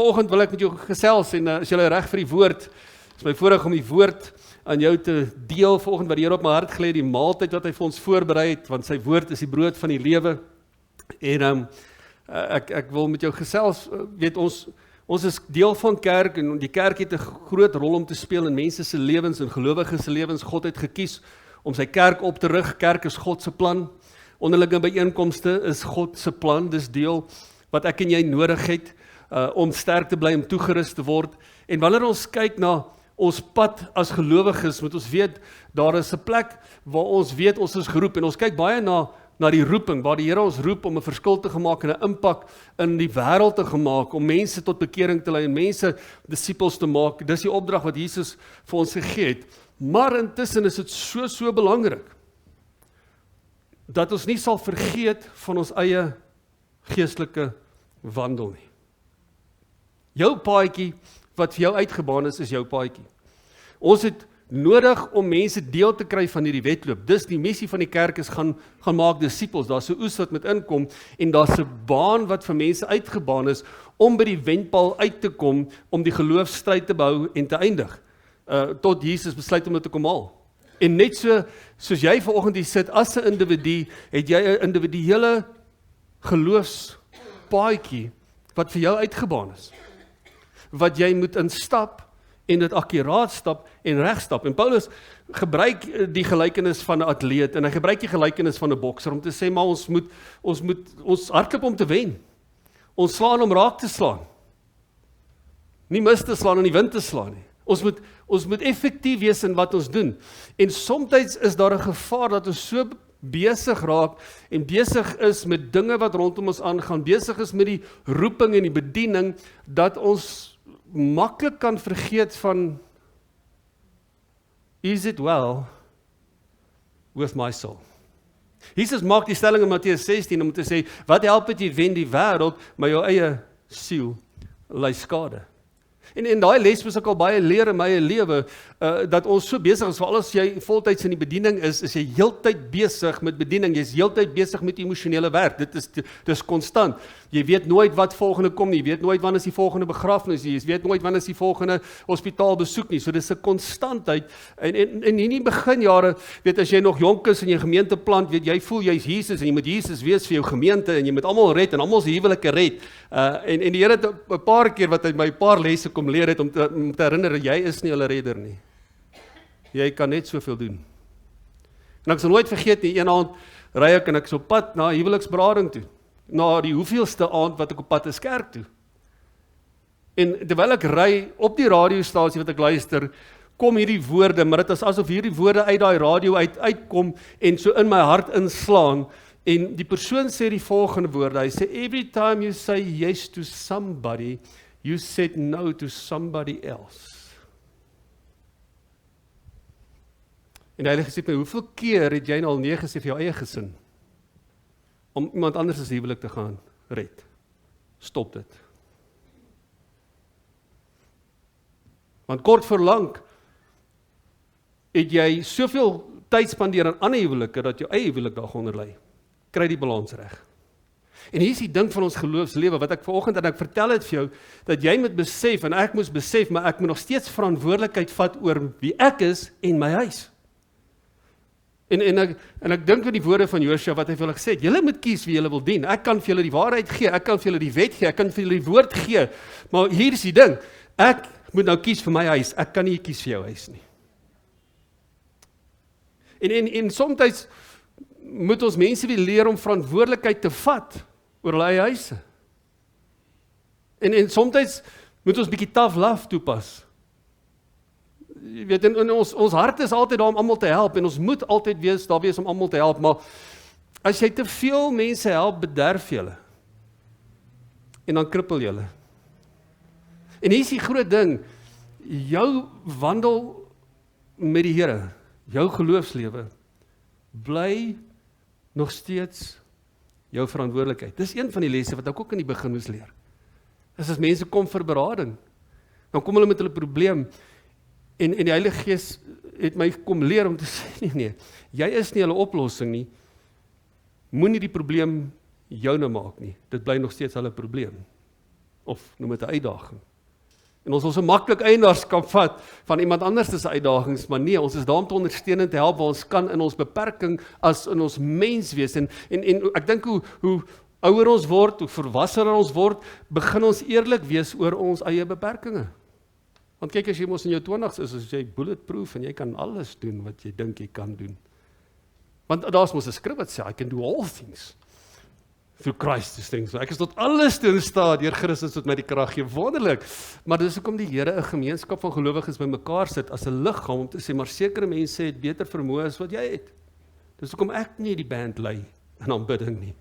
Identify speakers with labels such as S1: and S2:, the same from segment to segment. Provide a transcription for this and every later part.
S1: vanoggend wil ek met jou gesels en as jy reg vir die woord, is my voorreg om die woord aan jou te deel vanoggend wat die Here op my hart gelê het, die maaltyd wat hy vir ons voorberei het, want sy woord is die brood van die lewe. En ek wil met jou gesels, weet ons is deel van kerk en die kerk het 'n groot rol om te speel in mense se lewens en gelowiges se lewens. God het gekies om sy kerk op te rig. Kerk is God se plan. Onderlinge byeenkomste is God se plan. Dis deel wat ek en jy nodig het om sterk te bly, om toegerus te word. En wanneer ons kyk na ons pad as gelowiges, moet ons weet, daar is 'n plek waar ons weet ons is geroep en ons kyk baie na die roeping, waar die Here ons roep om 'n verskil te maak en 'n impak in die wêreld te gemaak, om mense tot bekering te lei en mense disippels te maak. Dis die opdrag wat Jesus vir ons gegee het. Maar intussen is dit so belangrik dat ons nie sal vergeet van ons eie geestelike wandel nie. Jou paadjie wat vir jou uitgebaan is jou paadjie. Ons het nodig om mense deel te kry van hierdie wedloop. Dis die missie van die kerk is gaan maak disippels. Daar's 'n oes wat met inkom en daar's 'n baan wat vir mense uitgebaan is om by die wendpaal uit te kom om die geloofstryd te behou en te eindig. Tot Jesus besluit om dit te kom haal. En net soos jy vanoggend hier sit as 'n individu, het jy 'n individuele geloofspaadjie wat vir jou uitgebaan is. Wat jy moet instap en dit akkuraat stap en reg stap. En Paulus gebruik die gelykenis van 'n atleet en hy gebruik die gelykenis van 'n bokser om te sê maar ons hardloop om te wen. Ons slaan om raak te slaan. Nie mis te slaan en die wind te slaan nie. Ons moet effektief wees in wat ons doen. En soms is daar 'n gevaar dat ons so besig raak en besig is met dinge wat rondom ons aangaan, besig is met die roeping en die bediening, dat ons maklik kan vergeet van is it well with my soul? Jesus maak die stelling in Matteus 16 om te sê, wat help dit jy wen die wêreld, maar jou eie siel ly skade. En daai les moes ek al baie leer in my eie lewe, dat ons so besig is, veral as jy voltyds in die bediening is jy heeltyd besig met bediening, jy is heeltyd besig met emosionele werk, dis konstant. Jy weet nooit wat volgende kom nie, jy weet nooit wanneer is die volgende begrafnis nie, jy weet nooit wanneer is die volgende hospitaalbesoek nie, so dis 'n konstantheid, en in die beginjare, weet as jy nog jonk is en jy gemeente plant, weet jy voel jy's Jesus, en jy moet Jesus wees vir jou gemeente, en jy moet almal red, en almal se huwelike red, en die Here het 'n paar keer wat hy my 'n paar lesse kom leer het, om te herinner, jy is nie hulle redder nie. Jy kan net soveel doen. En ek sal nooit vergeet nie, een aand ry ek en ek is op pad na huweliksberading toe. Na die hoeveelste aand wat ek op pad is kerk toe. En terwyl ek ry op die radiostasie wat ek luister, kom hierdie woorde, maar dit is asof hierdie woorde uit daai radio uitkom en so in my hart inslaan. En die persoon sê die volgende woorde, hy sê, every time you say yes to somebody, you said no to somebody else. En die Heilige sê my, hoeveel keer het jy nou al nee gesê vir jou eie gesin? Om iemand anders as huwelik te gaan red. Stop dit. Want kort voor lank het jy soveel tyd spandeer aan ander huwelike, dat jou eie huwelik daaronder lê. Kry die balans reg. En hier is die ding van ons geloofslewe, wat ek vanoggend en ek vertel het vir jou, dat jy moet besef, en ek moes besef, maar ek moet nog steeds verantwoordelikheid vat oor wie ek is en my huis. En ek dink aan die woorde van Josua wat hy vir hulle gesê het, julle moet kies wie julle wil dien. Ek kan vir julle die waarheid gee, ek kan vir julle die wet gee, ek kan vir julle die woord gee. Maar hier is die ding, ek moet nou kies vir my huis, ek kan nie kies vir jou huis nie. En soms moet ons mense weer leer om verantwoordelikheid te vat oor hulle eie huise. En soms moet ons bietjie tough love toepas. Jy weet, en ons hart is altyd daar om almal te help, en ons moet altyd daar wees om almal te help, maar as jy te veel mense help, bederf julle. En dan krippel julle. En hier is die groot ding, jou wandel met die Here, jou geloofslewe, bly nog steeds jou verantwoordelikheid. Dis een van die lesse wat ek ook in die begin moes leer. As mense kom vir berading, dan kom hulle met hulle probleem, en die Heilige Gees het my kom leer om te sê, nee, jy is nie hulle oplossing nie, moenie die probleem joune maak nie, dit bly nog steeds hulle probleem. of noem dit 'n uitdaging. En ons wil so maklik eienaarskap vat van iemand anders se uitdagings, maar nee, ons is daar om te ondersteun en te help waar ons kan in ons beperking as in ons menswees. En ek dink hoe ouer ons word, hoe volwassener ons word, begin ons eerlik wees oor ons eie beperkings. Want kyk, as jy mos in jou 20's is, as jy bulletproof en jy kan alles doen wat jy dink jy kan doen. Want daar's mos 'n skrif wat sê, I can do all things through Christ who strengthens me. Ek is tot alles toe in staat deur Christus wat my die krag gee. Wonderlik. Maar dis hoekom die Here 'n gemeenskap van gelowiges bymekaar sit as 'n liggaam om te sê, maar sekere mense het beter vermoë as wat jy het. Dis hoekom ek nie die band lei in aanbidding nie.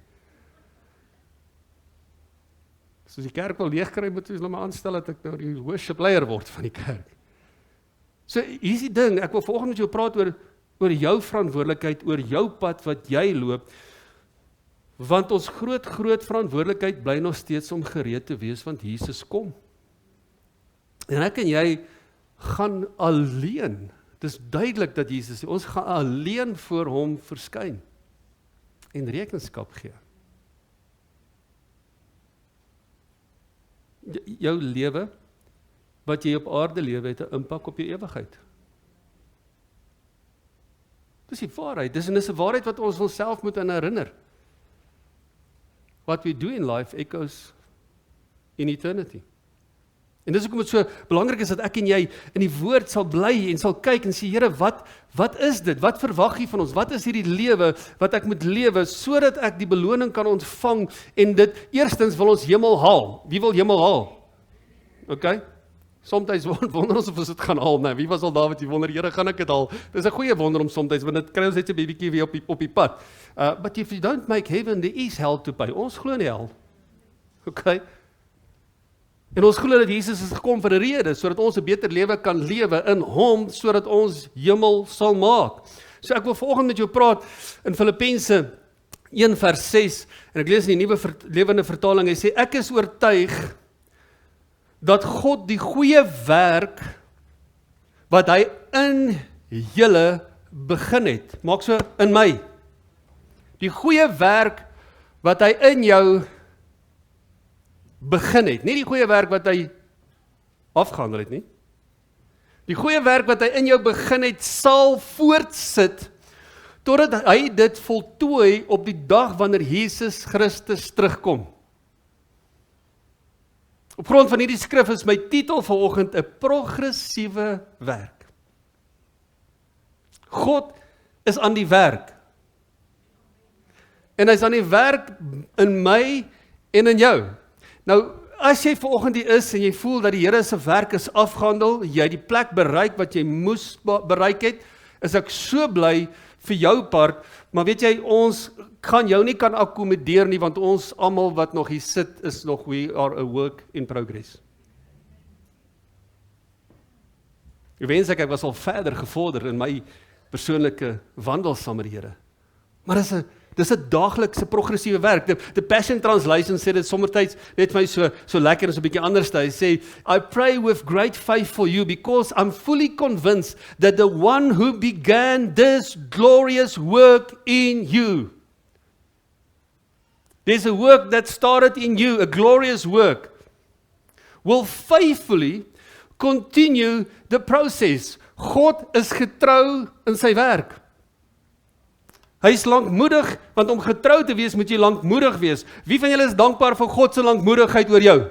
S1: As die kerk wil leegkry, moet ons hulle maar aanstel dat ek nou die worship leier word van die kerk. So, hier is die ding, ek wil vanoggend met jou praat oor jou verantwoordelikheid, oor jou pad wat jy loop, want ons groot verantwoordelikheid bly nog steeds om gereed te wees, want Jesus kom. En ek en jy gaan alleen, dit is duidelik dat Jesus sê, ons gaan alleen voor hom verskyn en rekenskap gee. Jou lewe, wat jy op aarde lewe, het 'n impak op jou ewigheid. Dis die waarheid, dis 'n waarheid wat ons onsself moet aan herinner. What we do in life echoes in eternity. En dis hoekom dit so belangrik is dat ek en jy in die woord sal bly en sal kyk en sê, Here, wat is dit? Wat verwag U van ons? Wat is hierdie lewe wat ek moet lewe sodat ek die beloning kan ontvang en dit eerstens wil ons hemel haal. Wie wil hemel haal? Okay? Soms wonder ons of ons dit gaan haal. Nee, wie was al daar wat jy wonder, Here, gaan ek dit haal? Dis 'n goeie wonder om soms, want dit kry ons net 'n bietjie weer op die pad. But if you don't make heaven, there is hell to pay. Ons glo nie hel. Okay? En ons glo dat Jesus is gekom vir 'n rede, sodat ons 'n beter lewe kan lewe in hom, sodat ons hemel sal maak. So ek wil vanoggend met jou praat in Filippense 1 vers 6, en ek lees in die nuwe lewende vertaling, hy sê, ek is oortuig dat God die goeie werk wat hy in julle begin het, maak so in my, die goeie werk wat hy in jou begin het, nie die goeie werk wat hy afgehandel het nie. Die goeie werk wat hy in jou begin het, sal voortsit, totdat hy dit voltooi op die dag wanneer Jesus Christus terugkom. Op grond van hierdie skrif is my titel vanoggend 'n progressiewe werk. God is aan die werk. En hy's aan die werk in my en in jou. Nou, as jy vanoggend hier is en jy voel dat die Here se werk is afgehandel, jy die plek bereik wat jy moes bereik het, is ek so bly vir jou part, maar weet jy, ons gaan jou nie kan akkommodeer nie, want ons almal wat nog hier sit, is nog, we are a work in progress. Ek wens ek was al verder gevorder in my persoonlike wandel saam met die Here. Maar dis 'n daaglikse progressiewe werk. The Passion Translation sê dit sommertyds net vir my so lekker, is 'n bietjie anders. Hy sê, I pray with great faith for you because I'm fully convinced that the one who began this glorious work in you. There's a work that started in you, a glorious work, will faithfully continue the process. God is getrou in sy werk. Hy is lankmoedig, want om getrou te wees, moet jy lankmoedig wees. Wie van julle is dankbaar vir God se lankmoedigheid oor jou?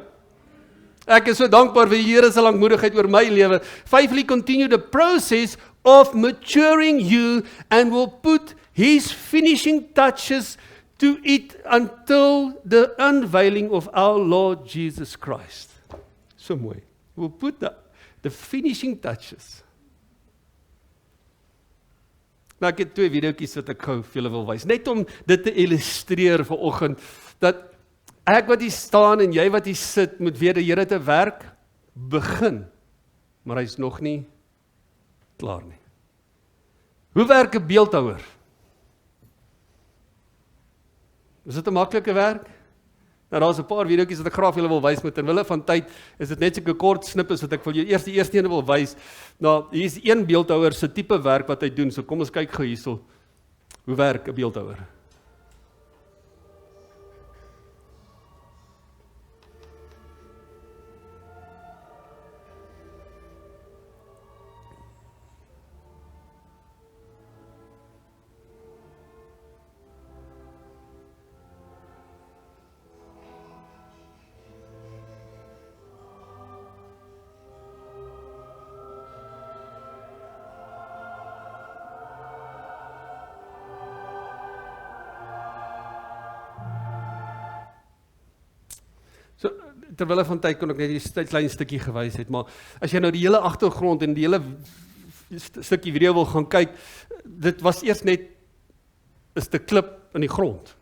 S1: Ek is so dankbaar vir die Here se lankmoedigheid oor my lewe. Faithfully continue the process of maturing you and will put his finishing touches to it until the unveiling of our Lord Jesus Christ. So mooi. We'll put the finishing touches. Nou, ek het 2 videoetjies wat ek gou vir julle wil wys, net om dit te illustreer vanoggend, dat ek wat hier staan en jy wat hier sit, moet weet die Here te werk begin, maar hy's nog nie klaar nie. Hoe werk 'n beeldhouer? Is dit 'n maklike werk? Nou, daar's 'n paar videoetjies wat ek graag vir julle wil wys, met in wille van tyd is dit net so 'n kort snippet wat ek vir jou die eerste ene wil wys. Nou, hier is een beeldhouer se tipe werk wat hy doen. So kom ons kyk gou hierso. Hoe werk 'n beeldhouer? terwille van tyd kon ek net die klein stukkie gewys het, maar as jy nou die hele agtergrond en die hele stukkie video wil gaan kyk, dit was eers net 'n stuk klip in die grond,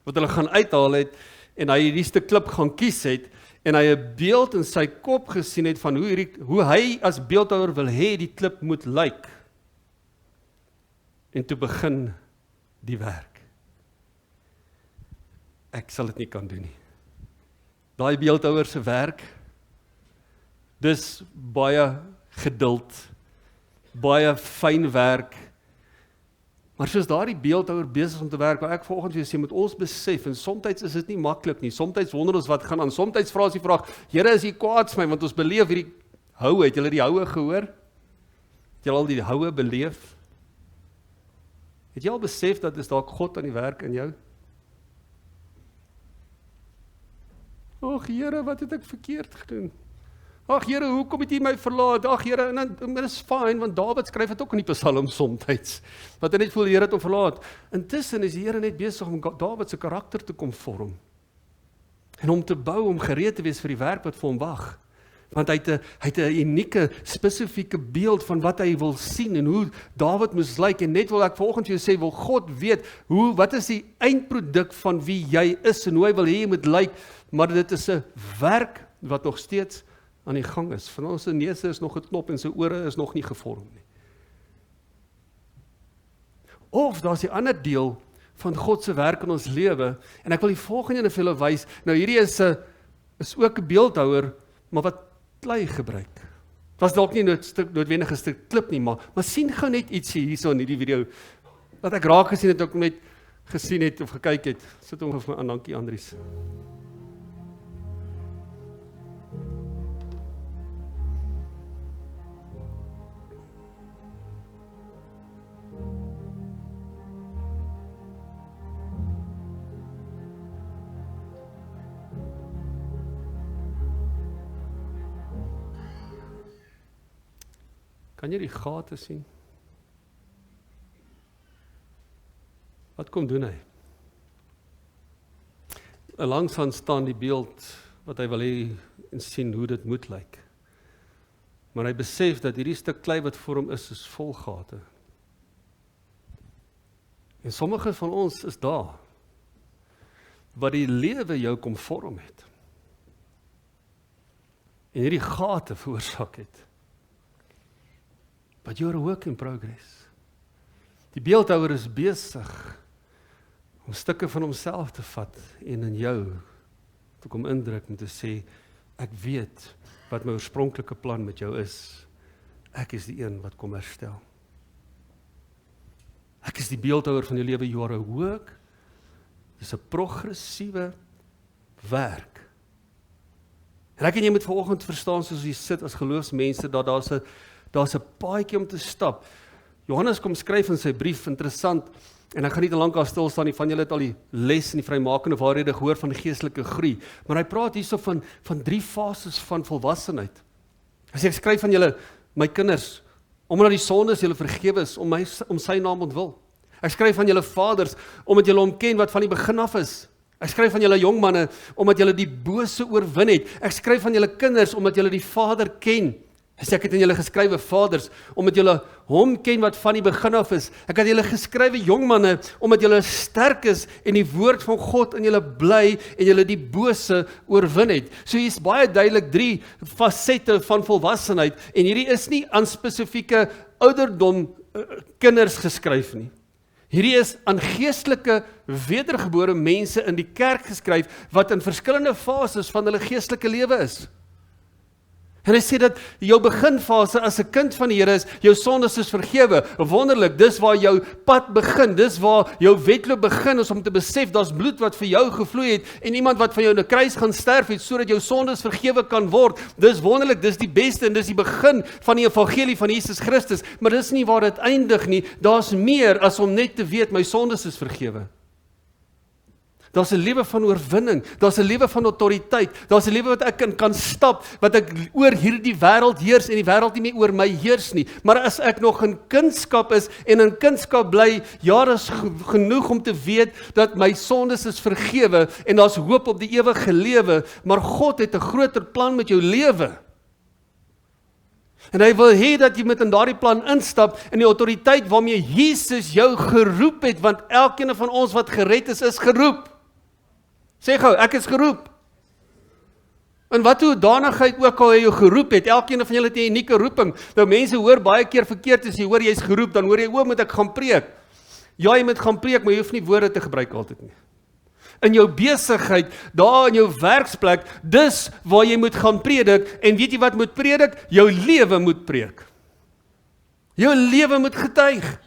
S1: wat hulle gaan uithaal het, en hy hierdie stuk klip gaan kies het, en hy 'n beeld in sy kop gesien het van hoe hy as beeldhouer wil hê die klip moet lyk. En toe begin die werk. Ek sal dit nie kan doen nie. Daai beeldhouer se werk, dis baie geduld, baie fyn werk, maar soos daardie beeldhouer besig om te werk, waar ek vanoggend weer sê, moet ons besef, en soms is dit nie maklik nie, soms wonder ons wat gaan aan, soms vra ons die vraag, Here, is U kwaad vir my, want ons beleef hierdie houe, het julle die houe gehoor? Het julle al die houe beleef? Het jy al besef dat is dalk God aan die werk in jou? Ag Here, wat het ek verkeerd gedoen? Ag Here, hoekom het U my verlaat? Ag Here, en dit is fyn, want Dawid skryf dit ook in die Psalm soms, wat hy net voel, die Here het hom verlaat. Intussen is die Here net besig om Dawid se karakter te kom vorm, en om te bou, om gereed te wees vir die werk wat vir hom wag. Want hy het 'n unieke, spesifieke beeld van wat hy wil sien, en hoe Dawid moes lyk, en net wil ek vanoggend vir jou sê, wil God weet, wat is die eindproduk van wie jy is, en hoe hy wil hê jy moet lyk, maar dit is 'n werk, wat nog steeds aan die gang is. Van ons se neuse is nog geknop, en sy ore is nog nie gevorm nie. Of, daar is die ander deel, van God se werk in ons lewe, en ek wil die volgende vir julle wys, nou hierdie is ook 'n beeldhouer, maar wat klei gebruik. Het was dalk nie noodwendig 'n stuk klip nie, maar sien gou net ietsie hierso in hierdie video, wat ek raak gesien het, ook net gesien het, of gekyk het, sit hom vir my aan, dankie Andries. Kan jy die gate sien? Wat kom doen hy? Langs aan staan die beeld wat hy wil hê en sien hoe dit moet lyk. Maar hy besef dat hierdie stuk klei wat voor hom is vol gate. En sommige van ons is daar, wat die lewe jou kom vorm het. En hierdie gate veroorsaak het. But you're a work in progress. Die beeldhouer is besig om stukke van homself te vat en in jou te kom indruk en te sê, ek weet wat my oorspronklike plan met jou is. Ek is die een wat kom herstel. Ek is die beeldhouer van jou lewe, you are a work. Dis 'n progressiewe werk. En ek en jy moet vanoggend verstaan, soos jy sit as geloofsmense, dat daar's 'n paadjie om te stap. Johannes kom skryf in sy brief, interessant, en ek gaan nie te lank daar stil staan nie, van julle het al die les in die vrymakende waarhede gehoor van die geestelike groei, maar hy praat hierso van 3 fases van volwassenheid. Hy sê, ek skryf aan julle, my kinders, omdat die sondes julle vergewe is, om sy naam ontwil. Ek skryf aan julle vaders, omdat julle hom ken wat van die begin af is. Ek skryf aan julle jong manne, omdat julle die bose oorwin het. Ek skryf aan julle kinders, omdat julle die Vader ken. Ek het aan julle geskrywe vaders, omdat julle hom ken wat van die begin af is. Ek het julle geskrywe jong manne, omdat julle sterk is en die woord van God in julle bly en julle die bose oorwin het. So hier is baie duidelik 3 fasette van volwassenheid, en hierdie is nie aan spesifieke ouderdom kinders geskryf nie. Hierdie is aan geestelike wedergebore mense in die kerk geskryf, wat in verskillende fases van hulle geestelike lewe is. En hy sê dat jou beginfase as 'n kind van die Here is, jou sondes is vergewe. Wonderlik, dis waar jou pad begin, dis waar jou wedloop begin, is om te besef, daar's bloed wat vir jou gevloei het, en iemand wat van jou in 'n kruis gaan sterf het, sodat jou sondes vergewe kan word. Dis wonderlik, dis die beste, en dis die begin van die evangelie van Jesus Christus, maar dis nie waar dit eindig nie, daar's meer as om net te weet, my sondes is vergewe. Daar's 'n lewe van oorwinning, daar's 'n lewe van autoriteit, daar's 'n lewe wat ek in kan stap, wat ek oor hierdie wêreld heers en die wêreld nie meer oor my heers nie. Maar as ek nog in kindskap is en in kindskap bly, ja, is genoeg om te weet dat my sondes is vergewe en daar's hoop op die ewige lewe, maar God het 'n groter plan met jou lewe. En hy wil hê dat jy met in daardie plan instap in die autoriteit waarmee Jesus jou geroep het, want elkeen van ons wat gered is geroep. Sê gou, ek is geroep. En wat hoedanigheid ook al hy jou geroep het, elkeen van julle het 'n unieke roeping. Nou mense hoor baie keer verkeerd as jy hoor jy's geroep, dan hoor jy, moet ek gaan preek? Ja, jy moet gaan preek, maar jy hoef nie woorde te gebruik altyd nie. In jou besigheid, daar in jou werksplek, dis waar jy moet gaan predik, en weet jy wat moet predik? Jou lewe moet preek. Jou lewe moet getuig.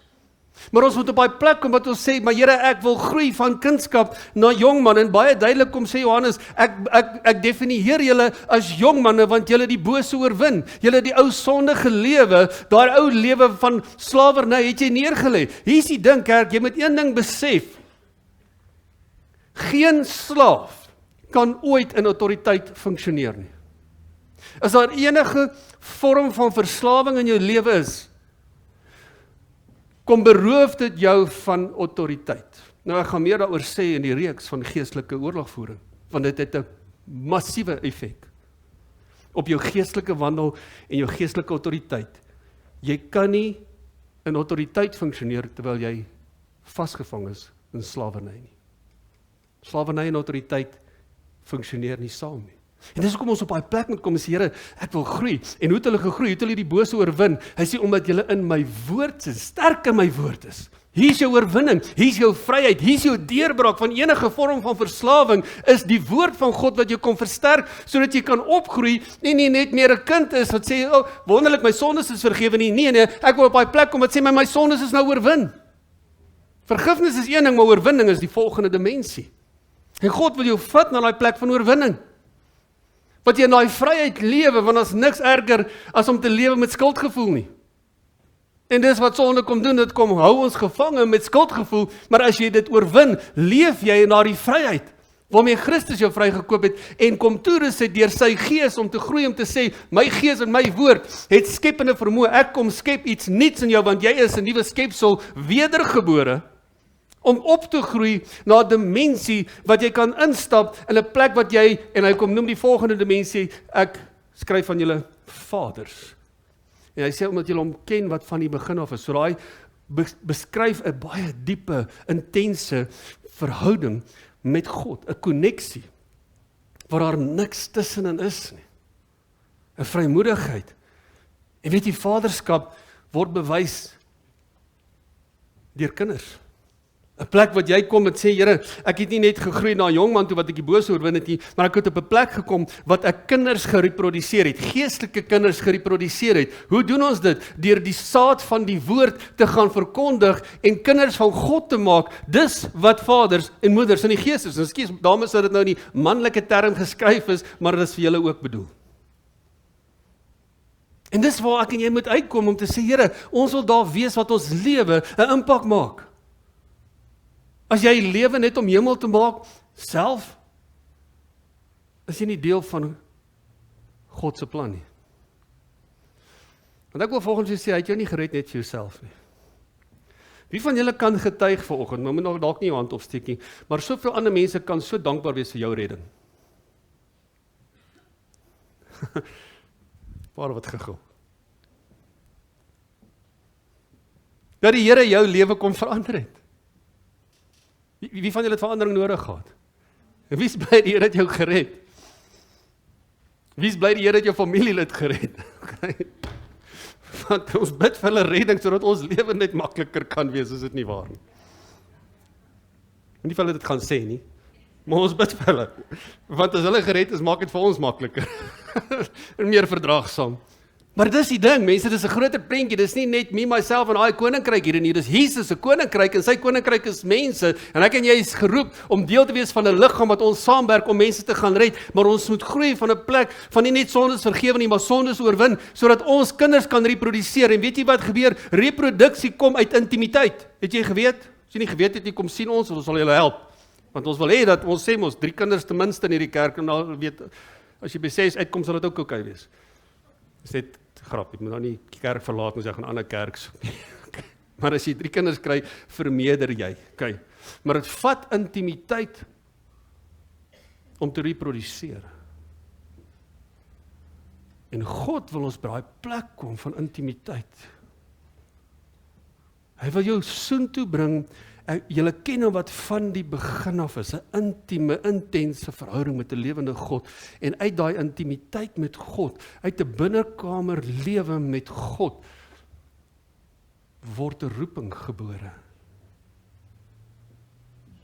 S1: Maar ons moet op daai plek kom wat ons sê, maar Here, ek wil groei van kindskap na jongman, en baie duidelik kom sê Johannes, ek definieer julle as jongmanne, want julle die bose oorwin, julle die ou sondige lewe, daai ou lewe van slawerny het jy neergelê. Hier is die ding, kerk, jy moet een ding besef, geen slaaf kan ooit in autoriteit funksioneer nie. As daar enige vorm van verslawing in jou lewe is, kom beroof dit jou van autoriteit. Nou ek gaan meer daaroor sê in die reeks van geestelike oorlogvoering, want dit het 'n massiewe effek op jou geestelike wandel en jou geestelike autoriteit. Jy kan nie in autoriteit funksioneer terwyl jy vasgevang is in slawerny nie. Slawerny en autoriteit funksioneer nie saam nie. En dis hoekom ons op daai plek moet kom en sê, Here, ek wil groei. En hoe het hulle gegroei? Hoe het hulle die bose oorwin? Hy sê, omdat julle in my woord is, sterk in my woord is. Hier is jou oorwinning, hier is jou vryheid, hier is jou deurbraak van enige vorm van verslawing, is die woord van God wat jou kom versterk, sodat jy kan opgroei, en nie net meer 'n kind is, wat sê, wonderlik, my sondes is vergewe nie. Nee, ek wil op daai plek kom wat sê, my sondes is nou oorwin. Vergifnis is een ding, maar oorwinning is die volgende dimensie. En God wil jou vat na daai plek van oorwinning. Wat jy in daai vryheid lewe, want daar's niks erger as om te lewe met skuldgevoel nie. En dis wat sonde kom doen, dit kom hou ons gevange met skuldgevoel, maar as jy dit oorwin, leef jy in daardie vryheid, waarmee Christus jou vrygekoop het, en kom toerus het deur sy gees om te groei, om te sê, my gees en my woord het skepende vermoë, ek kom skep iets nuuts in jou, want jy is 'n nuwe skepsel, wedergebore, om op te groei na 'n dimensie wat jy kan instap in 'n plek wat jy, en hy kom noem die volgende dimensie, ek skryf van julle vaders. En hy sê, omdat julle hom ken wat van die begin af is, so daai beskryf 'n baie diepe, intense verhouding met God, 'n koneksie, waar daar niks tussenin is nie. 'n vrymoedigheid. En weet jy, vaderskap word bewys deur kinders. 'n plek wat jy kom en sê, Here, ek het nie net gegroei na 'n jong man toe wat ek die bose oorwin het nie, maar ek het op 'n plek gekom wat ek kinders gereproduseer het, geestelike kinders gereproduseer het. Hoe doen ons dit? Deur die saad van die woord te gaan verkondig en kinders van God te maak. Dis wat vaders en moeders in die gees is. En skus, dames, dat dit nou in die manlike term geskryf is, maar dit is vir julle ook bedoel. En dis waar ek en jy moet uitkom om te sê, Here, ons wil daar wees wat ons lewe 'n impak maak. As jy lewe net om hemel te maak, self, is jy nie deel van God se plan nie. Want ek wil volgens jou sê, hy het jou nie gered net vir jouself nie. Wie van julle kan getuig vanoggend, nou moet nog dalk nie jou hand opsteek nie, maar soveel ander mense kan so dankbaar wees vir jou redding. Waar wat gegil. Dat die Here jou lewe kom verander het. Wie van julle het verandering nodig gehad? Wie is bly die Here het jou gered? Wie is bly die Here het jou familielid gered? Want ons bid vir hulle redding, sodat ons lewe net makliker kan wees, is dit nie waar nie? Nie vir hulle dit gaan sê nie, maar ons bid vir hulle. Want as hulle gered is, maak dit vir ons makliker. En meer verdraagsaam. Maar dis die ding, mense, dis 'n groter prentjie, dis nie net me, myself en daai koninkryk hier nie, dis Jesus se koninkryk, en sy koninkryk is mense, en ek en jy is geroep om deel te wees van 'n liggaam wat ons saamwerk om mense te gaan red, maar ons moet groei van 'n plek van nie net sondes vergewe nie, maar sondes oorwin, sodat ons kinders kan reproduseer, en weet jy wat gebeur? Reproduksie kom uit intimiteit, het jy geweet? As jy nie geweet het, jy kom sien ons wil julle help. Want ons wil hê dat ons sê ons 3 kinders ten minste in hierdie kerk en al weet as jy by 6 uitkom sal dit ook oukei wees. Dis net grap, jy moet nou nie die kerk verlaat en sê gaan 'n ander kerk soek nie. Maar as jy 3 kinders kry, vermeerder jy. Okay. Maar dit vat intimiteit om te reproduseer. En God wil ons by daai plek kom van intimiteit. Hy wil jou soontoe bring, julle ken hom wat van die begin af is, 'n intieme, intense verhouding met 'n lewende God, en uit daai intimiteit met God, uit 'n binnekamer lewe met God, word 'n roeping gebore.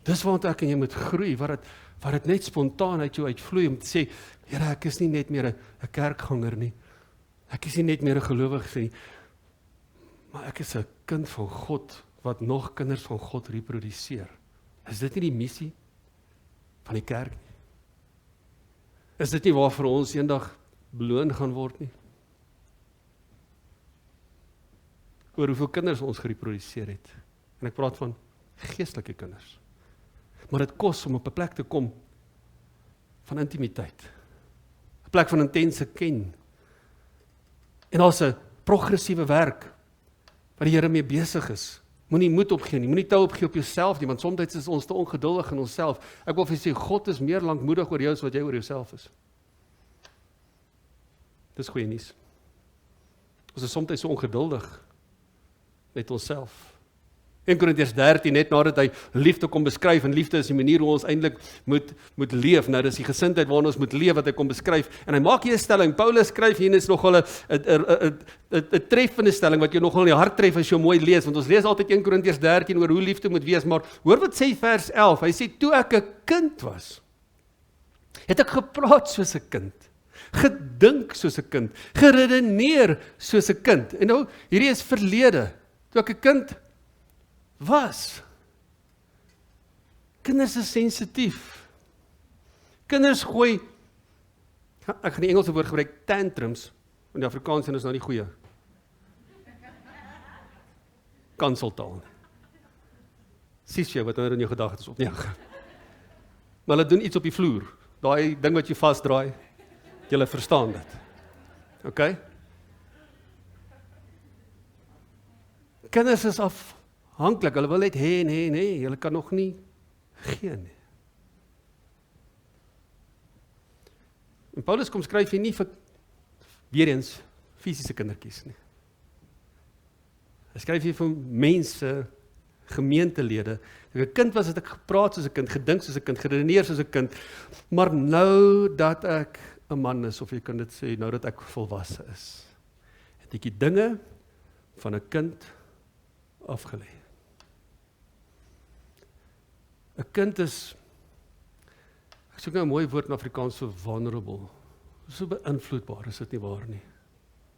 S1: Dis waar ek en jy moet groei, waar dit net spontaan uit jou uitvloei om te sê, Here, ek is nie net meer 'n kerkganger nie, ek is nie net meer 'n gelowige nie, maar ek is 'n kind van God, wat nog kinders van God reproduseer. Is dit nie die missie van die kerk nie? Is dit nie waarvoor ons eendag beloon gaan word nie? Oor hoeveel kinders ons gereproduseer het. En ek praat van geestelike kinders. Maar dit kos om op 'n plek te kom van intimiteit. 'n Plek van intense ken. En daar's 'n progressiewe werk wat die Here mee besig is. Moenie moed opgee nie, moenie tou opgee op jouself nie, want soms is ons te ongeduldig in onsself. Ek wil vir julle sê, God is meer lankmoedig oor jou as wat jy oor jouself is. Dis goeie nuus. Ons is soms so ongeduldig met onsself. 1 Korintiërs 13, net nadat hy liefde kom beskryf, en liefde is die manier hoe ons eintlik moet leef. Nou, dis die gesindheid waarin ons moet leef wat hy kom beskryf. En hy maak hier 'n stelling. Paulus skryf hier, en is nogal 'n treffende stelling wat jou nogal in die hart tref as jy mooi lees, want ons lees altyd 1 Korintiërs 13 oor hoe liefde moet wees, maar hoor wat sê vers 11. Hy sê, toe ek 'n kind was, het ek gepraat soos 'n kind, gedink soos 'n kind, geredeneer soos 'n kind. En nou, hierdie is verlede. Toe ek 'n kind was. Kinders is sensitief. Kinders gooi, ek gaan die Engelse woord gebruik, tantrums, want die Afrikaans is nou nie goeie. Kanseltaal. Sies jy wat nou in jou gedagtes op nie. Maar hulle doen iets op die vloer. Daai ding wat jy vasdraai, jy verstaan dit. Okay? Kinders is afhanklik, hulle wil net hê en hê en hê, hulle kan nog nie gee nie. En Paulus kom skryf hier nie vir, weer eens, fisiese kindertjies nie. Hy skryf hier vir mense, gemeentelede. As ek 'n kind was, het ek gepraat soos 'n kind, gedink soos 'n kind, geredeneer soos 'n kind, maar nou dat ek 'n man is, of jy kan dit sê, nou dat ek volwasse is, het ek die dinge van 'n kind afgelê. 'n kind is, ek soek nou 'n mooi woord in Afrikaans, so vulnerable, so beïnvloedbaar, is dit nie waar nie?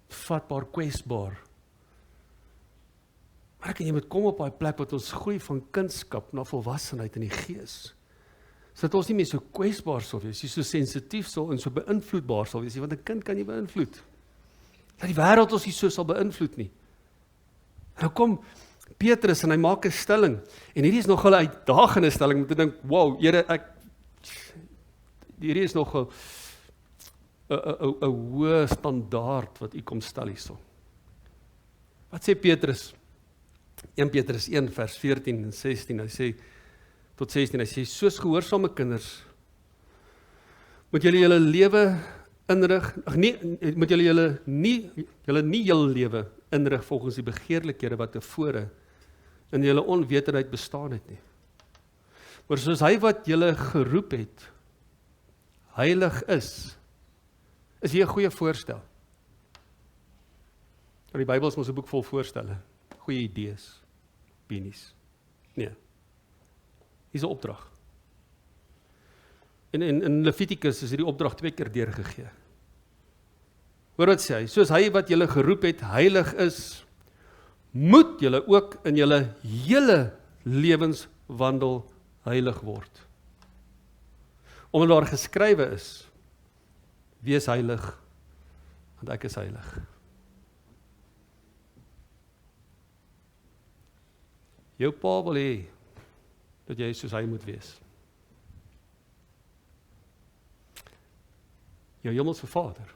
S1: Vatbaar, kwesbaar. Maar ek en jy moet kom op daai plek wat ons groei van kindskap na volwassenheid in die gees. Sodat ons nie meer so kwesbaar sal wees, so sensitief sal en so beïnvloedbaar sal wees, want 'n kind kan jy beïnvloed. Dat die wêreld ons nie so sal beïnvloed nie. Nou kom Petrus en hy maak 'n stelling, en hierdie is nogal 'n uitdagende stelling, om te dink, wow, Here, hierdie is nogal 'n hoë standaard wat u kom stel hierso. Wat sê Petrus? 1 Petrus 1 vers 14 en 16, hy sê, tot 16, hy sê, soos gehoorsame kinders, moet julle julle lewe inrig, moet julle nie julle lewe inrig volgens die begeerlikhede wat tevore in julle onwetendheid bestaan het nie. Maar soos hy wat julle geroep het, heilig is hier 'n goeie voorstel. En die Bybel is mos 'n boek vol voorstelle, goeie idees, opinies. Nee. Hier is 'n opdrag. En in Levitikus is hierdie opdrag 2 keer deurgegee. Hoor wat sê hy, soos hy wat julle geroep het, heilig is, moet julle ook in julle hele lewenswandel heilig word. Omdat daar geskrywe is, wees heilig, want ek is heilig. Jou pa wil hê dat jy soos hy moet wees. jou hemelse Vader.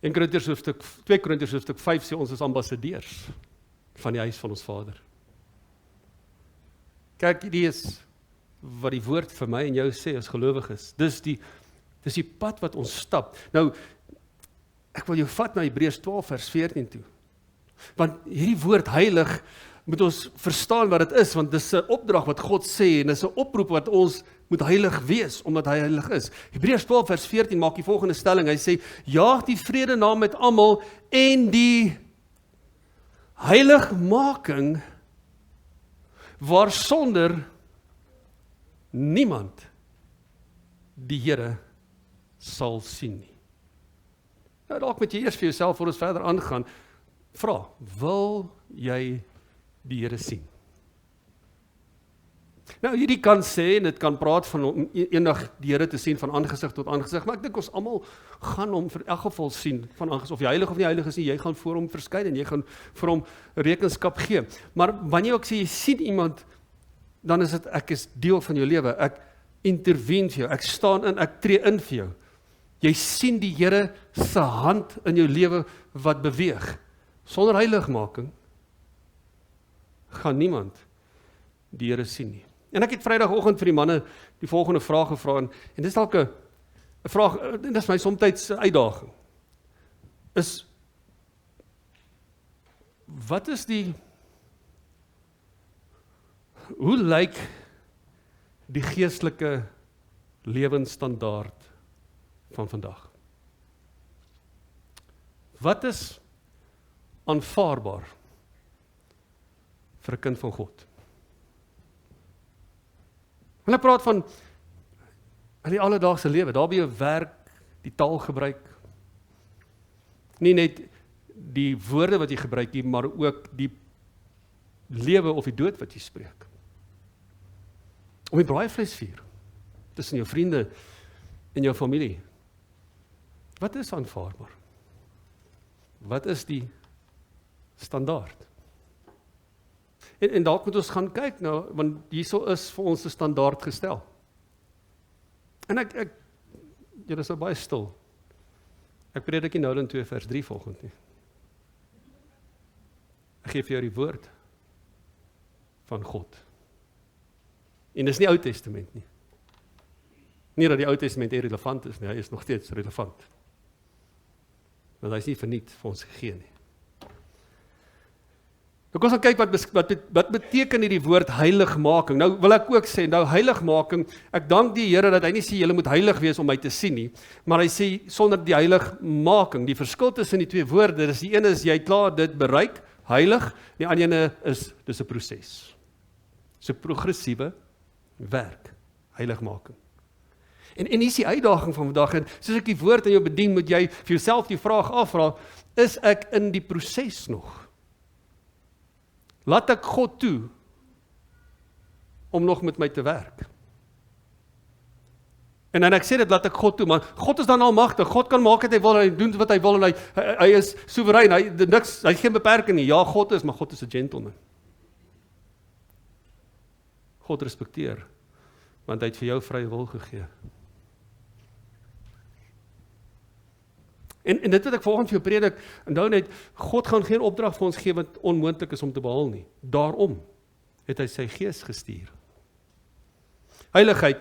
S1: In 2 Korintiërs hoofstuk 5 sê ons is ambassadeurs van die huis van ons Vader. Kyk, hierdie is wat die woord vir my en jou sê as gelowiges. Dis die pad wat ons stap. Nou, ek wil jou vat na Hebreërs 12 vers 14 toe. Want hierdie woord heilig moet ons verstaan wat dit is, want dis 'n opdrag wat God sê en dis 'n oproep wat ons moet heilig wees omdat hy heilig is. Hebreërs 12 vers 14 maak die volgende stelling. Hy sê: "Jaag die vrede na met almal en die heiligmaking waarsonder niemand die Here sal sien nie." Nou dalk moet jy eers vir jouself voor ons verder aangaan vra, wil jy die Here sien? Nou hierdie kan sê en dit kan praat van om eendag die Here te sien van aangesig tot aangesig, maar ek dink ons almal gaan hom vir elk geval sien van aangesig, of jy heilig of nie heilig is nie, jy gaan voor hom verskyn en jy gaan vir hom rekenskap gee. Maar wanneer ek sê jy sien iemand, dan is dit ek is deel van jou lewe, ek intervene vir jou, ek staan in, ek tree in vir jou. Jy sien die Here se hand in jou lewe wat beweeg. Sonder heiligmaking gaan niemand die Here sien nie. En ek het Vrydagoggend vir die manne die volgende vraag gevra en dis dalk 'n vraag, en dis my somtyds uitdaging. Is wat is hoe lyk die geestelike lewensstandaard van vandag? Wat is aanvaarbaar vir 'n kind van God? Hulle praat van die alledaagse lewe, daar by jou werk, die taalgebruik, nie net die woorde wat jy gebruik nie, maar ook die lewe of die dood wat jy spreek. Om die braaivleisvuur tussen jou vriende en jou familie. Wat is aanvaarbaar? Wat is die standaard? En dalk moet ons gaan kyk nou, want hierso is vir ons 'n standaard gestel. En julle is nou baie stil. Ek predik nie nou in 2 vers 3 volgend nie. Ek gee vir jou die woord van God. En dis nie Ou Testament nie. Nie dat die Ou Testament irrelevant is nie, hy is nog steeds relevant. Want hy is nie verniet vir ons gegee nie. Nou kom ons kyk wat beteken hierdie woord heiligmaking. Nou wil ek ook sê, nou heiligmaking, ek dank die Here dat hy nie sê julle moet heilig wees om my te sien nie, maar hy sê sonder die heiligmaking. Die verskil tussen die twee woorde, die een is jy klaar dit bereik, heilig, die ander ene is dis 'n proses. Dis 'n progressiewe werk, heiligmaking. En hier is die uitdaging van vandag, en soos ek die woord aan jou bedien, moet jy vir jouself die vraag afvra, is ek in die proses nog? Laat ek God toe om nog met my te werk. En dan ek sê dit, laat ek God toe, maar God is dan almagtig, God kan maak wat hy wil, hy doen wat hy wil, en hy is soewerein, hy het geen beperking nie. Ja, God is, maar God is 'n gentleman. God respekteer, want hy het vir jou vrye wil gegee. En dit wat ek volgens vir jou predik, onthou net, God gaan geen opdrag vir ons gee wat onmoontlik is om te behaal nie. Daarom het hy sy gees gestuur. Heiligheid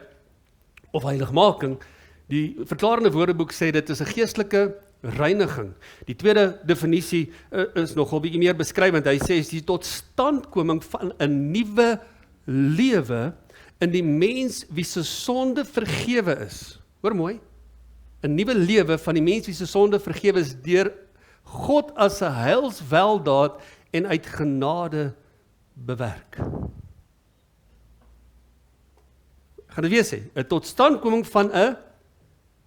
S1: of heiligmaking, die verklarende woordeboek sê dit is 'n geestelike reiniging. Die tweede definisie is nogal bietjie meer beskrywend. Hy sê is die totstandkoming van 'n nuwe lewe in die mens wie se sonde vergewe is. Hoor mooi. 'n nuwe lewe van die mens wie se sonde vergewe is deur God as 'n heilsweldaad en uit genade bewerk. Ek gaan dit weer sê, 'n totstandkoming van 'n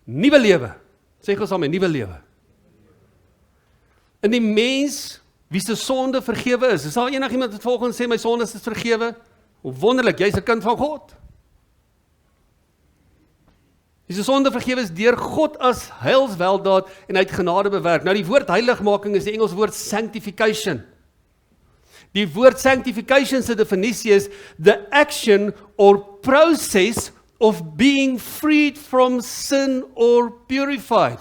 S1: nuwe lewe. Sê gou saam, 'n nuwe lewe. In die mens wie se sonde vergewe is. Is daar enigiemand wat volgens sê my sonde is vergewe? Hoe wonderlik, jy's 'n kind van God. Die sonde vergewe is deur God as heilsweldaad en uit genade bewerk. Nou die woord heiligmaking is die Engelse woord sanctification. Die woord sanctification se definisie is the action or process of being freed from sin or purified.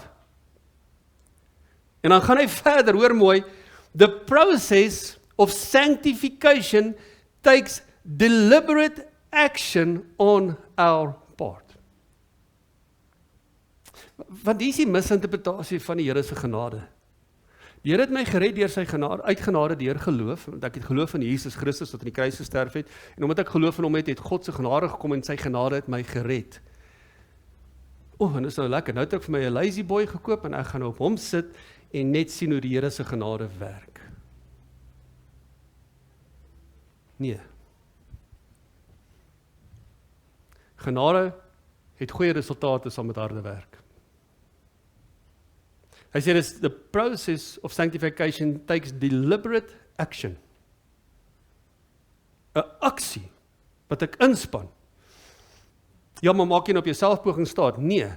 S1: En dan gaan hy verder, hoor mooi, the process of sanctification takes deliberate action on our part. Want hier is die misinterpretasie van die Here se genade. Die Here het my gered deur sy genade, uit genade deur geloof, want ek het geloof in Jesus Christus wat aan die kruis gesterf het, en omdat ek geloof in hom het God se genade gekom en sy genade het my gered. En dit is nou lekker, nou het ek vir my 'n lazy boy gekoop en ek gaan nou op hom sit en net sien hoe die Here se genade werk. Nee. Genade het goeie resultate saam met harde werk. Hy sê, the process of sanctification takes deliberate action. 'n aksie, wat ek inspan. Ja, maar maak jy nou op jouself poging staat? Nee.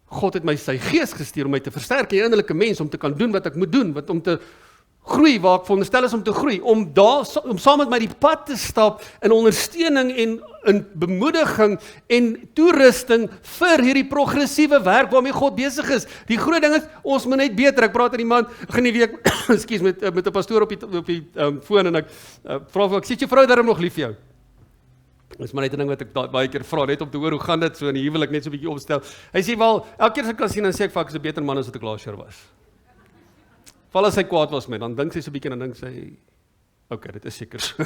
S1: God het my sy gees gestuur om my te versterk, 'n innerlike mens, om te kan doen wat ek moet doen, om te groei waar ek veronderstel is om te groei, om saam met my die pad te stap in ondersteuning en in bemoediging en toerusting vir hierdie progressiewe werk waarmee God besig is. Die groot ding is, ons moet net beter. Ek praat aan die man, in die week, ekskuus, met 'n pastoor op die foon en ek vra vir ek sê jou vrou daarom nog lief vir jou. Dis maar net 'n ding wat ek baie keer vra, net om te hoor hoe gaan dit so in die huwelik, net so 'n bietjie opstel. Hy sê wel, elke keer as ek kan sien, dan sê ek vir ek is 'n beter man as wat ek laas jaar was. Val as hy kwaad was met, dan dink sy so 'n bietjie en dan dink sy, okay, dit is seker so.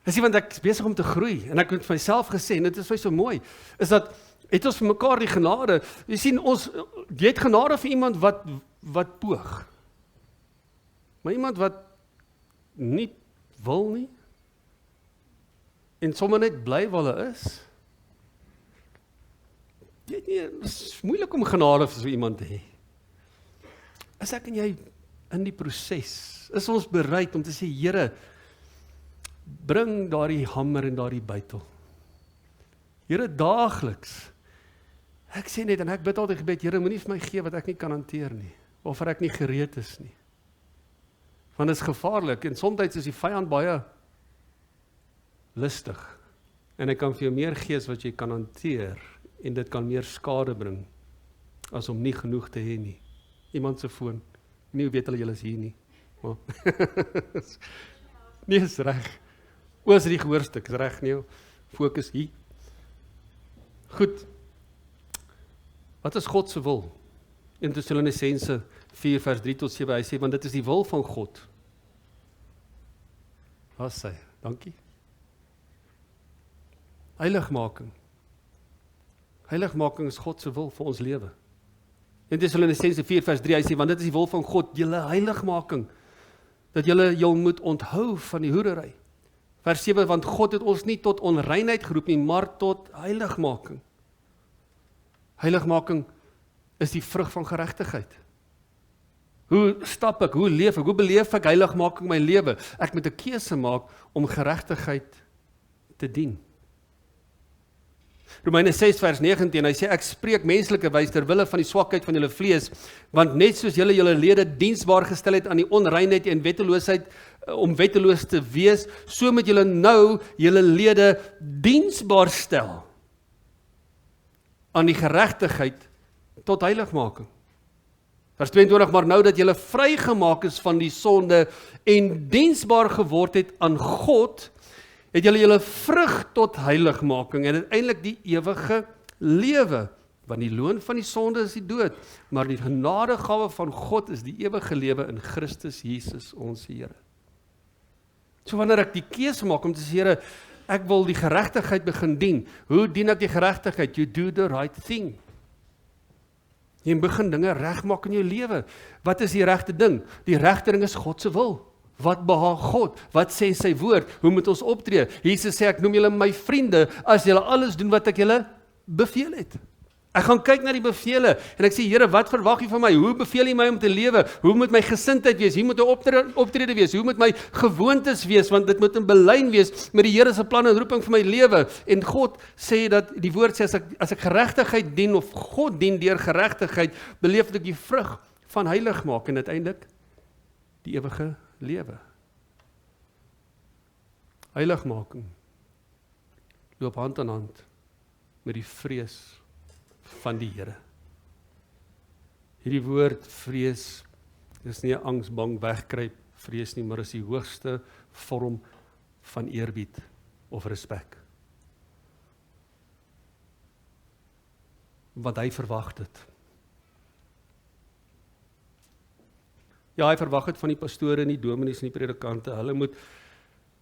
S1: Hy sê, want ek is besig om te groei, en ek het vir myself gesê, en dit is vir so mooi, is dat, het ons vir mekaar die genade, jy sien, jy het genade vir iemand wat poog, maar iemand wat nie wil nie, en sommer net bly waar hulle is, dit is moeilik om genade vir so iemand te hê. Is ek en jy in die proses, is ons bereid om te sê, Here, bring daardie hamer en daardie bytel. Here, daagliks, ek sê net, en ek bid altyd gebed, Here, moenie vir my gee wat ek nie kan hanteer nie, of wat ek nie gereed is nie. Want dit is gevaarlik, en soms is die vyand baie listig, en hy kan vir jou meer gee as wat jy kan hanteer, en dit kan meer skade bring, as om nie genoeg te hê nie. Iemand se foon, nie weet hulle julle is hier nie. Oh. Nee, is reg. Is die gehoorstuk, is reg nie, fokus hier. Goed, wat is God se wil? In Tessalonisense 4 vers 3 tot 7, hy sê, want dit is die wil van God. Wat sê, dankie. Heiligmaking. Heiligmaking is God se wil vir ons lewe. In Tessalonisense 4 vers 3, hy sê, want dit is die wil van God, julle heiligmaking, dat julle jou moet onthou van die hoerery. Vers 7, want God het ons nie tot onreinheid geroep nie, maar tot heiligmaking. Heiligmaking is die vrug van geregtigheid. Hoe stap ek, hoe leef ek, hoe beleef ek heiligmaking in my lewe? Ek moet 'n keuse maak om geregtigheid te dien. Romeine 6 vers 19, hy sê, ek spreek menslike wys ter wille van die swakheid van julle vlees, want net soos julle lede diensbaar gestel het aan die onreinheid en wetteloosheid, om wetteloos te wees, so moet julle nou julle lede diensbaar stel aan die geregtigheid tot heiligmaking. Vers 22, maar nou dat julle vrygemaak is van die sonde en diensbaar geword het aan God, het julle vrug tot heiligmaking en uiteindelik die ewige lewe, want die loon van die sonde is die dood, maar die genadegawe van God is die ewige lewe in Christus Jesus ons Here. So wanneer ek die keuse maak om te sê, Here, ek wil die geregtigheid begin dien, hoe dien ek die geregtigheid? You do the right thing. Jy begin dinge regmaak in jou lewe. Wat is die regte ding? Die regte ding is God se wil. Wat behaag God? Wat sê sy woord? Hoe moet ons optree? Jesus sê, ek noem julle my vriende, as julle alles doen wat ek julle beveel het. Ek gaan kyk na die bevele, en ek sê, Here, wat verwag jy van my? Hoe beveel jy my om te lewe? Hoe moet my gesindheid wees? Hoe moet 'n optrede wees? Hoe moet my gewoontes wees? Want dit moet in belyn wees met die Here se plan en roeping vir my lewe. En God sê dat, die woord sê, as ek geregtigheid dien, of God dien deur geregtigheid, beleef ek die vrug van heiligmaak, en uiteindelik die ewige lewe. Heiligmaking. loop hand aan hand met die vrees van die Here. Hierdie woord vrees is nie 'n angs, bang, wegkruip vrees nie, maar is die hoogste vorm van eerbied of respek. Want hy verwag dit. Ja, hy verwag dit van die pastore en die dominees en die predikante. Hulle moet,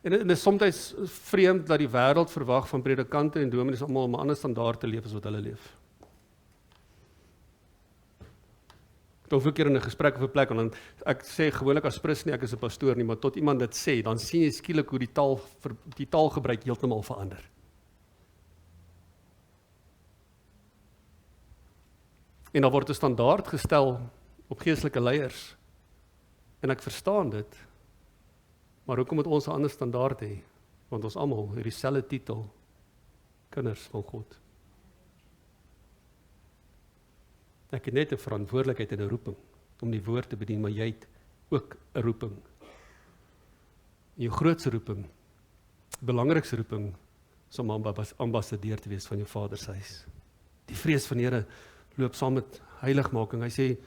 S1: en dit is soms vreemd dat die wêreld verwag van predikante en dominees almal om 'n ander standaard te leef as wat hulle leef. Ek het 'n keer in 'n gesprek of 'n plek, en dan ek sê gewoonlik as prins nie, ek is 'n pastoor nie, maar tot iemand dit sê, dan sien jy skielik hoe die taalgebruik heeltemal verander. En dan word 'n standaard gestel op geestelike leiers. En ek verstaan dit, maar hoekom moet ons 'n ander standaard hê? Want ons almal het dieselfde titel, kinders van God. Ek het net 'n verantwoordelikheid en 'n roeping om die woord te bedien, maar jy het ook 'n roeping. Jou grootste roeping, belangrikste roeping, is om ambassadeur te wees van jou Vader se huis. Die vrees van die Here loop saam met heiligmaking. Hy sê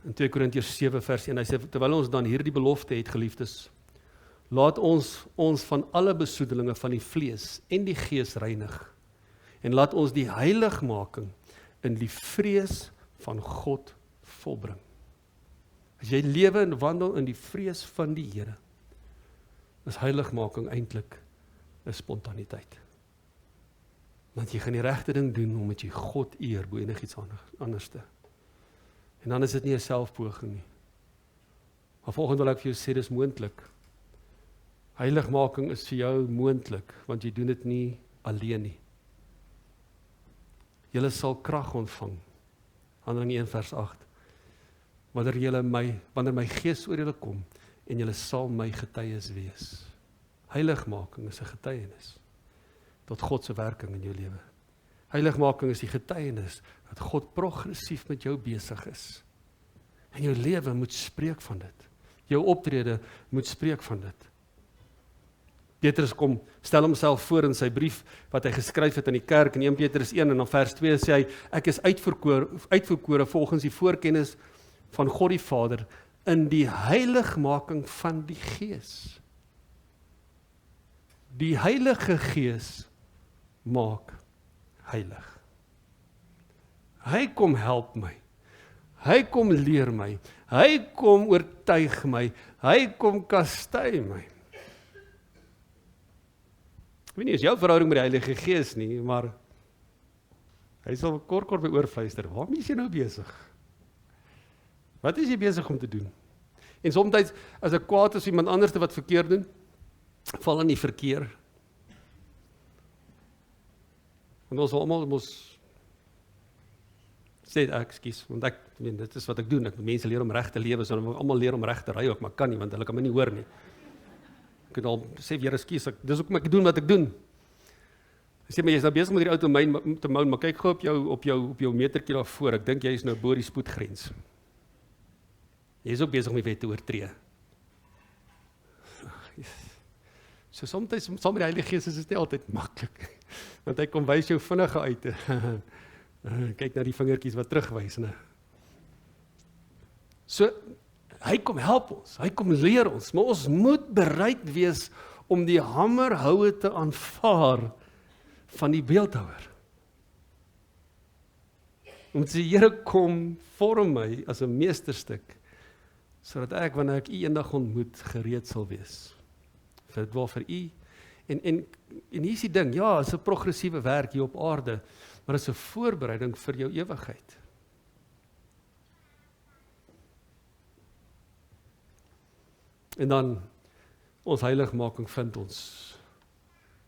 S1: in 2 Korintiërs 7 vers 1, hy sê, terwyl ons dan hierdie belofte het, geliefdes, laat ons van alle besoedelinge van die vlees en die gees reinig, en laat ons die heiligmaking in die vrees van God volbring. As jy lewe en wandel in die vrees van die Here, is heiligmaking eintlik 'n spontaniteit. Want jy gaan die regte ding doen omdat jy God eer bo enigiets anderste. En dan is dit nie 'n selfpoging nie. Maar volgende wil ek vir jou sê, dis moontlik. Heiligmaking is vir jou moontlik, want jy doen dit nie alleen nie. Julle sal krag ontvang, Handelinge 1 vers 8, wanneer my gees oor julle kom, en julle sal my getuies wees. Heiligmaking is 'n getuienis tot God se werking in jou lewe. Heiligmaking is die getuienis dat God progressief met jou besig is. En jou lewe moet spreek van dit. Jou optrede moet spreek van dit. Petrus stel homself voor in sy brief wat hy geskryf het aan die kerk in 1 Petrus 1 en dan vers 2 sê hy, ek is uitverkore volgens die voorkennis van God die Vader in die heiligmaking van die Gees. Die Heilige Gees maak heilig. Hy kom help my. Hy kom leer my. Hy kom oortuig my. Hy kom kastei my. Ek weet nie, is jou verhouding met die Heilige Gees nie, maar hy sal kort by oorfluister. Waarmee is jy nou besig? Wat is jy besig om te doen? En soms as ek kwaad is iemand anders wat verkeerd doen, val in die verkeer. Want ons almal sê ekskuus, want dit is wat ek doen. Mense leer om reg te lewe, so hulle almal leer om reg te ry ook, maar kan nie, want hulle kan my nie hoor nie. Ek het al sê weer ekskuus, dis hoekom ek doen wat ek doen. Ek sê maar jy's nou besig met hierdie ou te mou, maar kyk gou op jou metertjie daar voor. Ek dink jy is nou bo die spoedgrens. Jy is ook besig om die wet te oortree. So soms saam met die Heilige Gees is dit nie altyd maklik, want hy kom wys jou vinnige uit. Kyk na die vingertjies wat terugwys, né? So, hy kom help ons, hy kom leer ons, maar ons moet bereid wees om die hamerhoue te aanvaar van die beeldhouer. Om te sê, Here, kom vorm my as 'n meesterstuk, sodat ek, wanneer ek U eendag ontmoet, gereed sal wees. Dit wil vir U. En hier is die ding, ja, is 'n progressiewe werk hier op aarde, maar is 'n voorbereiding vir jou ewigheid. En dan, ons heiligmaking vind ons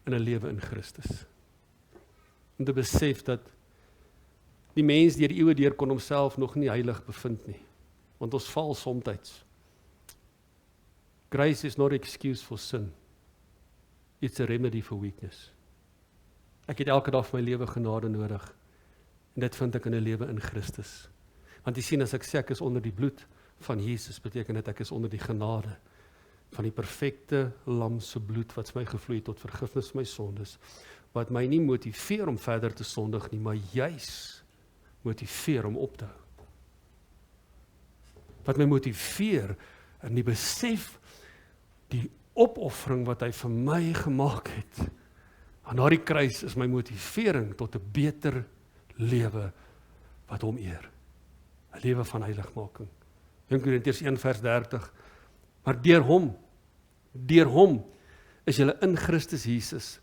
S1: in 'n lewe in Christus. Om te besef dat die mens deur die eeue deur kon homself nog nie heilig bevind nie. Want ons val somtyds. Grace is not an excuse for sin. It's a remedy for weakness. Ek het elke dag van my lewe genade nodig. En dit vind ek in 'n lewe in Christus. Want jy sien, as ek sê ek is onder die bloed van Jesus, beteken dit ek is onder die genade van die perfekte lam se bloed wat my gevloei tot vergifnis van my sondes. wat my nie motiveer om verder te sondig nie, maar juis motiveer om op te hou. Wat my motiveer in die besef, die opoffering wat hy vir my gemaak het, aan daardie kruis is my motivering tot 'n beter lewe wat hom eer. 'n Lewe van heiligmaking. 1 Korintiërs 1 vers 30. Maar deur hom is julle in Christus Jesus,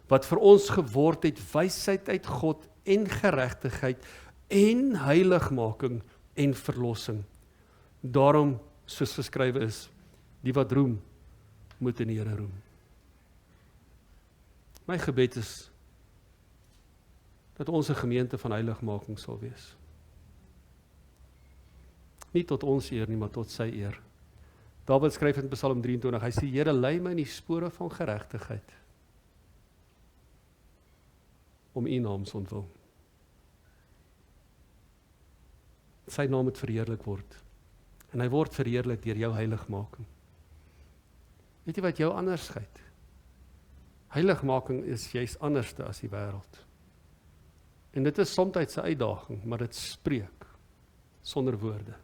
S1: wat vir ons geword het wysheid uit God en geregtigheid en heiligmaking en verlossing. Daarom, soos geskrywe is, die wat roem, moet in die Here roem. My gebed is dat ons 'n gemeente van heiligmaking sal wees. Nie tot ons eer nie, maar tot sy eer. Dawid skryf in Psalm 23, hy sê, Here, lei my in die spore van geregtigheid, om u naam se ontwil. Sy naam moet verheerlik word. En hy word verheerlik deur jou heiligmaking. Weet jy wat jou anders skei? Heiligmaking is juist anderste as die wêreld. En dit is soms 'n uitdaging, maar dit spreek sonder woorde.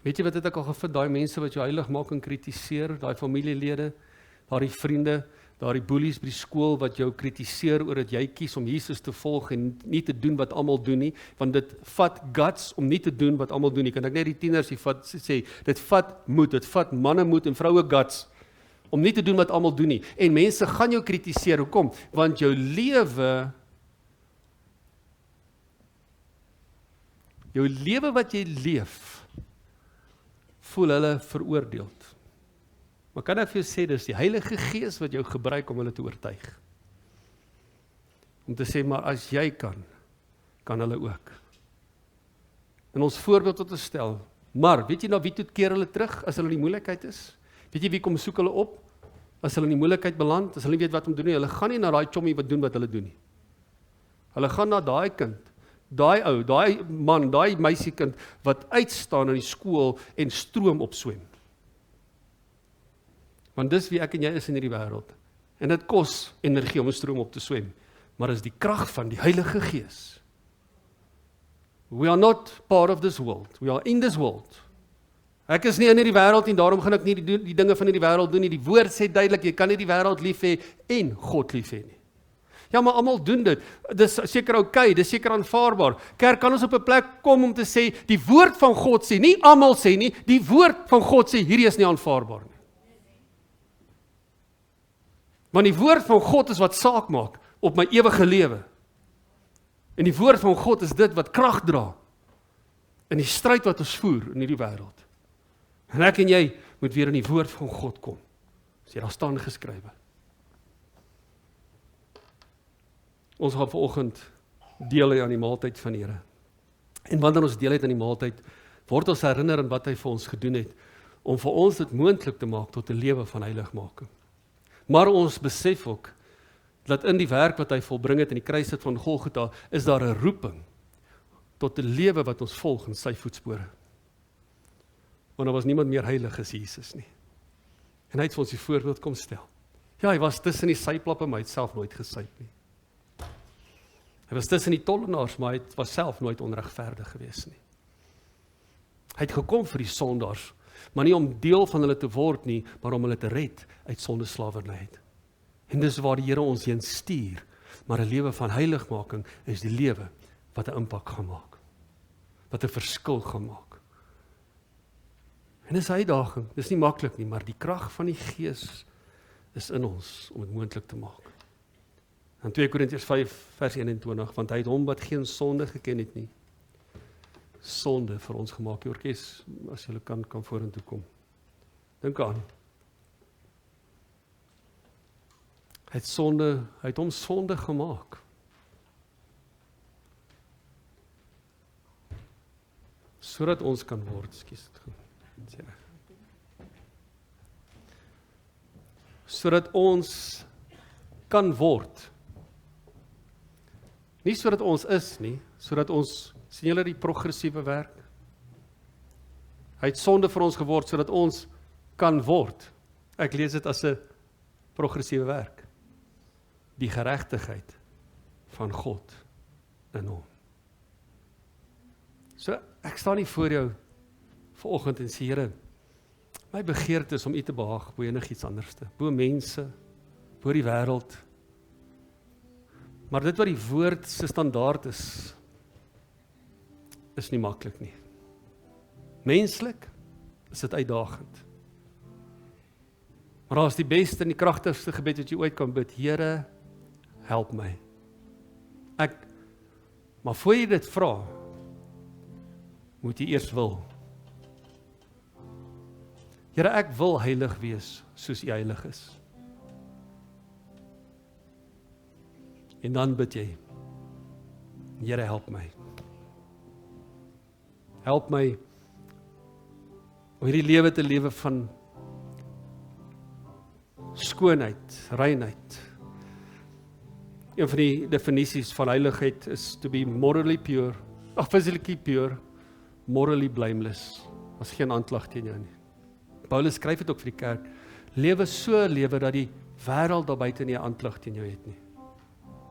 S1: Weet jy wat het ek al gevind, daai mense wat jou heiligmaking kritiseer, daai familielede, daai vriende, daai boelies by die skool wat jou kritiseer oor dat jy kies om Jesus te volg en nie te doen wat almal doen nie, want dit vat guts om nie te doen wat almal doen nie. Kan ek net die tieners sê, dit vat moed, dit vat manne moed en vroue guts om nie te doen wat almal doen nie. En mense gaan jou kritiseer, hoekom? Want jou lewe wat jy leef, voel hulle veroordeeld. Maar kan ek vir jou sê, dis die Heilige Gees wat jou gebruik om hulle te oortuig. Om te sê, maar as jy kan hulle ook. En ons voorbeeld tot te stel, maar weet jy na wie toe keer hulle terug as hulle in die moeilikheid is? Weet jy wie kom soek hulle op? As hulle in die moeilikheid beland, as hulle nie weet wat om doen nie, hulle gaan nie na daai chommie wat doen wat hulle doen nie. Hulle gaan na daai kind, daai ou, daai man, daai meisiekind wat uitstaan in die skool en stroom opswem. Want dis wie ek en jy is in hierdie wêreld. En dit kos energie om 'n stroom op te swem, maar is die krag van die Heilige Gees. We are not part of this world, we are in this world. Ek is nie in hierdie wêreld en daarom gaan ek nie die dinge van hierdie wêreld doen nie. Die woord sê duidelik, jy kan nie die wêreld lief hê en God lief hê nie. Ja, maar almal doen dit. Dis seker oukei, dis seker aanvaarbaar. Kerk, kan ons op 'n plek kom om te sê, die woord van God sê, nie almal sê nie, die woord van God sê, hierdie is nie aanvaarbaar nie. Want die woord van God is wat saak maak op my ewige lewe. En die woord van God is dit wat krag dra in die stryd wat ons voer in hierdie wêreld. En ek en jy moet weer in die woord van God kom. As jy daar staan geskrywe. Ons gaan vanoggend deel hê aan die maaltyd van die Here. En wanneer ons deel het aan die maaltyd, word ons herinner aan wat hy vir ons gedoen het, om vir ons dit moontlik te maak tot 'n lewe van heiligmaking. Maar ons besef ook, dat in die werk wat hy volbring het in die kruis van Golgotha, is daar 'n roeping tot 'n lewe wat ons volg in sy voetspore. Want daar was niemand meer heilig as Jesus nie. En hy het vir ons die voorbeeld kom stel. Ja, hy was tussen die syplappe, maar hy het self nooit gesyp nie. Hy was tussen die tollenaars, maar hy was self nooit onregverdig gewees nie. Hy het gekom vir die sondaars, maar nie om deel van hulle te word nie, maar om hulle te red uit sondeslawernyheid. En dis waar die Here ons heen stuur, maar 'n lewe van heiligmaking is die lewe wat 'n impak gaan maak, wat 'n verskil gaan maak. En dis 'n uitdaging, dis nie maklik nie, maar die krag van die Gees is in ons om dit moontlik te maak. In 2 Korintiërs 5 vers 21, want hy het hom wat geen sonde geken het nie, sonde vir ons gemaak. Die orkes, as julle kan vorentoe kom. Dink aan. Hy het hom sonde gemaak. Sodat ons kan word, sodat ons kan word. Nie sodat ons is nie, sodat ons, sien julle die progressiewe werk? Hy het sonde vir ons geword, sodat ons kan word. Ek lees dit as 'n progressiewe werk. die geregtigheid van God in hom. So, ek staan nie voor jou vanoggend en sê, Here, my begeerte is om U te behaag bo enigiets anderste, bo mense, bo die wêreld. Maar dit wat die woord se standaard is nie maklik nie. Menslik is dit uitdagend. Maar daar is die beste en die kragtigste gebed wat jy ooit kan bid. Here, help my. Maar voor jy dit vra, moet jy eers wil. Here, ek wil heilig wees soos U heilig is. En dan bid jy, Here, help my. Help my om hierdie lewe te lewe van skoonheid, reinheid. Een van die definisies van heiligheid is to be morally pure, physically pure, morally blameless. As geen aanklag teen jou nie. Paulus skryf dit ook vir die kerk. Lewe so lewe dat die wêreld daar buite nie 'n aanklag teen jou het nie.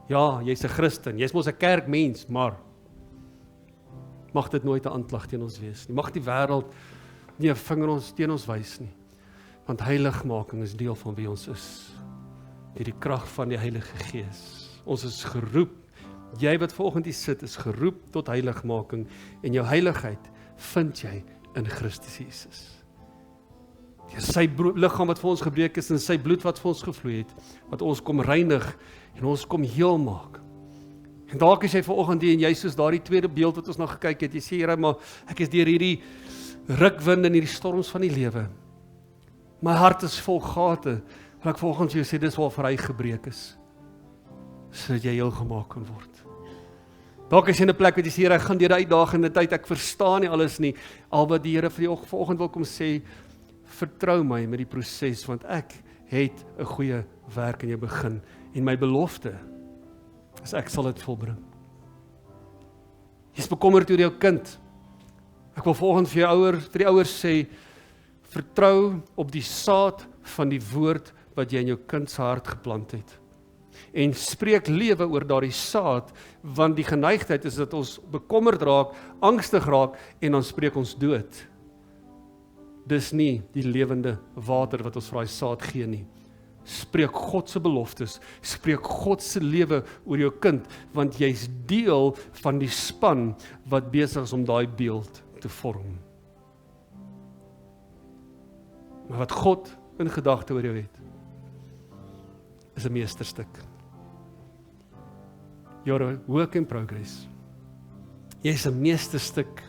S1: Ja, jy's 'n Christen, jy's mos 'n kerkmens, maar mag dit nooit 'n aanklag teen ons wees nie. Mag die wêreld nie 'n vinger teen ons wys nie. Want heiligmaking is deel van wie ons is. Deur die krag van die Heilige Gees. Ons is geroep. Jy wat vanoggend hier sit, is geroep tot heiligmaking. En jou heiligheid vind jy in Christus Jesus. Deur sy liggaam wat vir ons gebreek is en sy bloed wat vir ons gevloei het, wat ons kom reinig en ons kom heel maak. En dalk is jy vanoggend hier en jy soos daardie tweede beeld wat ons nog gekyk het, jy sê, Here, maar ek is deur hierdie rukwind en hierdie storms van die lewe. My hart is vol gate, en ek vanoggend vir jou sê, dis waarvoor hy gebreek is, sodat jy heel gemaak kan word. Dalk is jy in 'n plek wat jy sê, Here, ek gaan deur die uitdagende tyd, ek verstaan nie alles nie, al wat die Here vir jou vanoggend wil kom sê, vertrou my met die proses, want ek het 'n goeie werk in jou begin, en my belofte is ek sal dit volbring. Jy's bekommerd oor jou kind. Ek wil vanoggend vir die ouers sê, vertrou op die saad van die woord wat jy in jou kind se hart geplant het. En spreek lewe oor daardie saad, want die geneigtheid is dat ons bekommerd raak, angstig raak, en dan spreek ons dood. Dis nie die lewende water wat ons vir daai saad gee nie. Spreek God se beloftes, spreek God se lewe oor jou kind, want jy's deel van die span wat besig is om daai beeld te vorm. Maar wat God in gedagte oor jou het, is 'n meesterstuk. You're a work in progress. Jy's 'n meesterstuk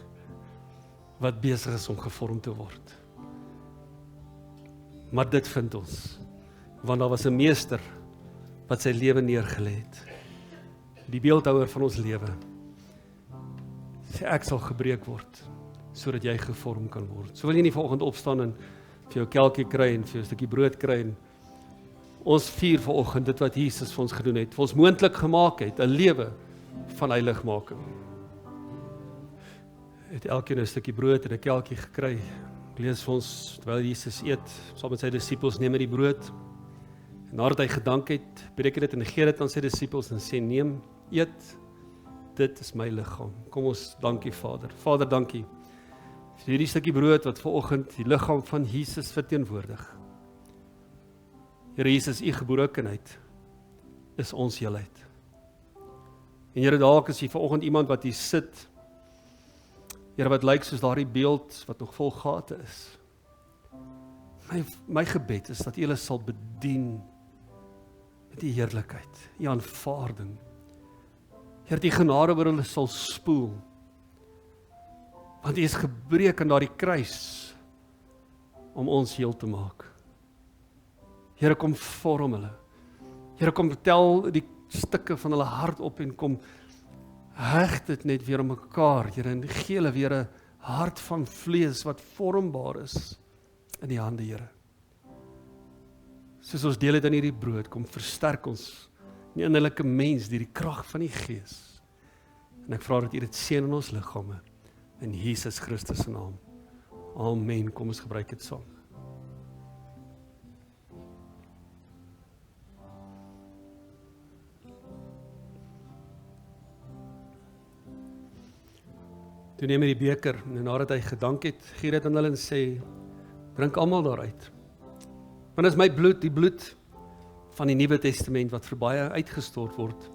S1: wat besig is om gevorm te word. Maar dit vind ons, want daar was 'n meester wat sy lewe neergelê het. Die beeldhouer van ons lewe. Sê ek sal gebreek word, sodat jy gevorm kan word. So wil jy nie vanoggend opstaan en vir jou kelkie kry en vir jou 'n stukkie brood kry en ons vier vanoggend dit wat Jesus vir ons gedoen het, vir ons moontlik gemaak het, 'n lewe van heiligmaking. Het elkeen 'n stukkie brood en 'n kelkie gekry. Ek lees vir ons, terwyl Jesus eet, saam met sy disippels, neem hy die brood. En nadat hy gedank het, breek hy dit en gee dit aan sy disippels en sê, neem, eet, dit is my liggaam. Kom ons, dankie Vader. Vader, dankie vir hierdie stukkie brood wat vanoggend die liggaam van Jesus verteenwoordig. Here Jesus, U gebrokenheid is ons heelheid. En Here, dalk is hier vanoggend iemand wat hier sit, Here, wat lyk soos daardie beeld wat nog vol gate is. My gebed is dat U hulle sal bedien met die heerlikheid, die aanvaarding. Here, die genade oor hulle sal spoel. Want U is gebreek aan daardie kruis om ons heel te maak. Here, kom vorm hulle. Here, kom tel die stukke van hulle hart op en kom heg dit net weer om mekaar, Here, en gee hulle weer 'n hart van vlees wat vormbaar is in die hande, Here. Soos ons deel het aan hierdie brood, kom versterk ons, die innerlike mens, deur die krag van die Gees. En ek vra dat U dit seën in ons liggame, in Jesus Christus se naam. Amen. Kom ons gebruik dit saam. Toe neem hy die beker, en nadat hy gedank het, gee dit aan hulle en sê, drink almal daaruit. Want is my bloed, die bloed van die Nuwe Testament, wat vir baie uitgestort word,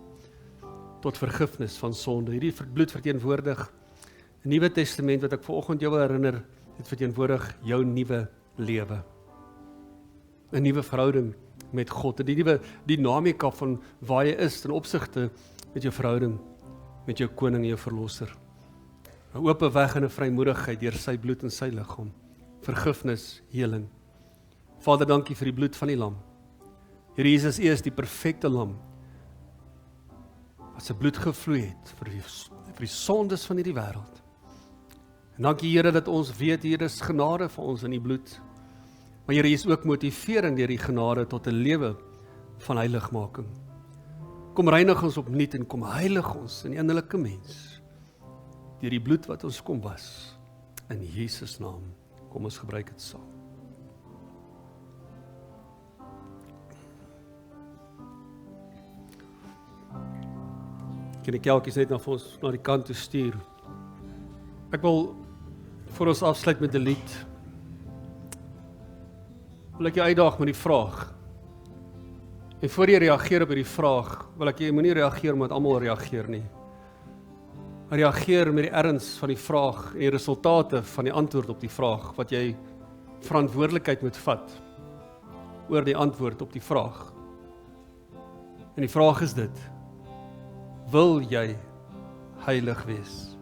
S1: tot vergifnis van sonde. Hierdie bloed verteenwoordig, 'n Nuwe Testament, wat ek vanoggend jou wil herinner, het verteenwoordig jou nuwe lewe. 'n Nuwe verhouding met God, en die nuwe dinamika van waar jy is, ten opsigte met jou verhouding, met jou koning en jou verlosser. 'n Oop weg en 'n vrymoedigheid deur sy bloed en sy liggaam. Vergifnis, heling. Vader, dankie vir die bloed van die lam. Here Jesus, U is die perfekte lam, wat sy bloed gevloei het vir die sondes van hierdie wêreld. En dankie Here dat ons weet, hier is genade vir ons in die bloed. Maar Here, hier is ook motivering deur die genade tot 'n lewe van heiligmaking. Kom reinig ons opnuut en kom heilig ons in die innerlike mens, deur die bloed wat ons kom was. In Jesus naam, kom ons gebruik dit saam. Kan die kelkies net na ons na die kant toe stuur. Ek wil voor ons afsluit met 'n lied. Wil ek jou uitdaag met die vraag. En voor jy reageer op hierdie vraag, wil ek jy moenie reageer omdat almal reageer nie. Maar reageer met die erns van die vraag en die resultate van die antwoord op die vraag, wat jy verantwoordelikheid moet vat oor die antwoord op die vraag. En die vraag is dit: wil jy heilig wees?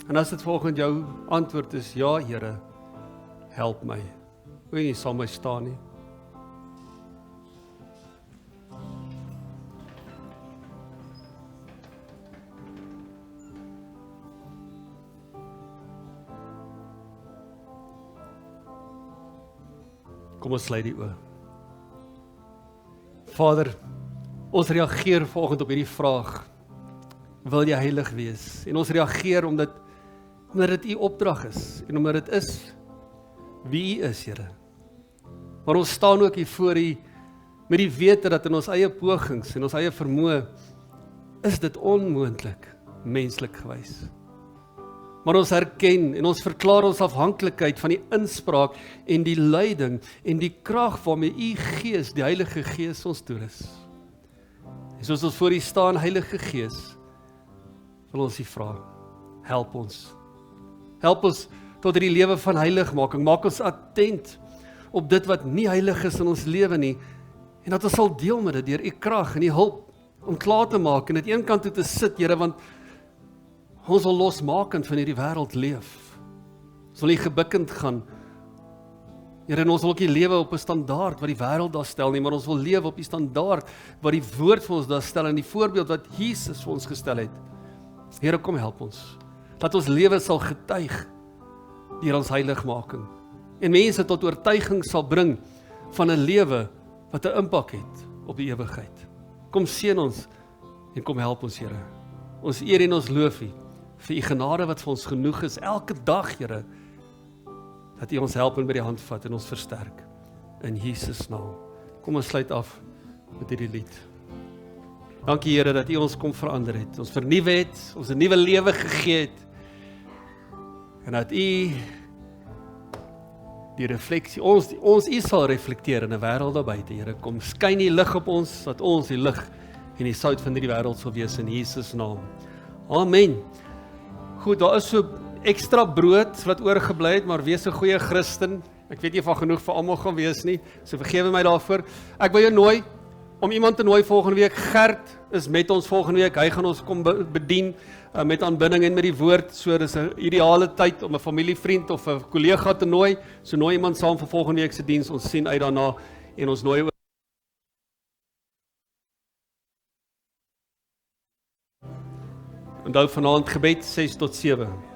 S1: En as dit volgens jou antwoord is, ja Here, help my. Wil jy nie saam met my staan nie? Kom ons sluit die oë. Vader, ons reageer vanoggend op hierdie vraag: wil jy heilig wees? En ons reageer omdat dit U opdrag is en omdat dit is wie U is, Here. Maar ons staan ook hier voor U met die wete dat in ons eie pogings en ons eie vermoë is dit onmoontlik, menslik gewys. Maar ons erken en ons verklaar ons afhanklikheid van die inspraak en die leiding en die krag waarmee U Gees, die Heilige Gees, ons toerus. En soos ons voor U staan, Heilige Gees, wil ons U vra, help ons. Help ons tot hierdie lewe van heiligmaking. Maak ons attent op dit wat nie heilig is in ons lewe nie, en dat ons sal deel met dit deur U krag en U hulp om klaar te maak en dit eenkant toe te sit, Here, want ons wil losmakend van hierdie wêreld leef. Ons wil nie gebukkend gaan, Here, en ons wil ook nie lewe op 'n standaard wat die wêreld daar stel nie, maar ons wil lewe op die standaard wat die woord vir ons daar stel en die voorbeeld wat Jesus vir ons gestel het. Here, kom help ons, dat ons lewe sal getuig deur ons heiligmaking en mense tot oortuiging sal bring van 'n lewe wat 'n impak het op die ewigheid. Kom seën ons en kom help ons, Here. Ons eer en ons loof U vir U genade wat vir ons genoeg is elke dag, Here, dat U ons help en by die hand vat en ons versterk. In Jesus naam. Kom ons sluit af met hierdie lied. Dankie Here dat U ons kom verander het, ons vernuwe het, ons 'n nuwe lewe gegee het. En dat U die refleksie, ons U sal reflekteer in 'n wêreld daar buite, Here. Kom skyn U lig op ons, dat ons die lig en die sout van hierdie wêreld sal wees in Jesus naam. Amen. Goed, daar is so ekstra brood wat oorgebly het, maar wees 'n goeie Christen. Ek weet nie of daar genoeg vir almal gaan wees nie, so vergewe my daarvoor. Ek wil jou nooi om iemand te nooi volgende week. Gert is met ons volgende week. Hy gaan ons kom bedien met aanbidding en met die woord. So dis 'n ideale tyd om 'n familievriend of 'n kollega te nooi. So nooi iemand saam vir volgende week se diens. Ons sien uit daarna en ons nooi onthou vanaand gebed 6 tot 7.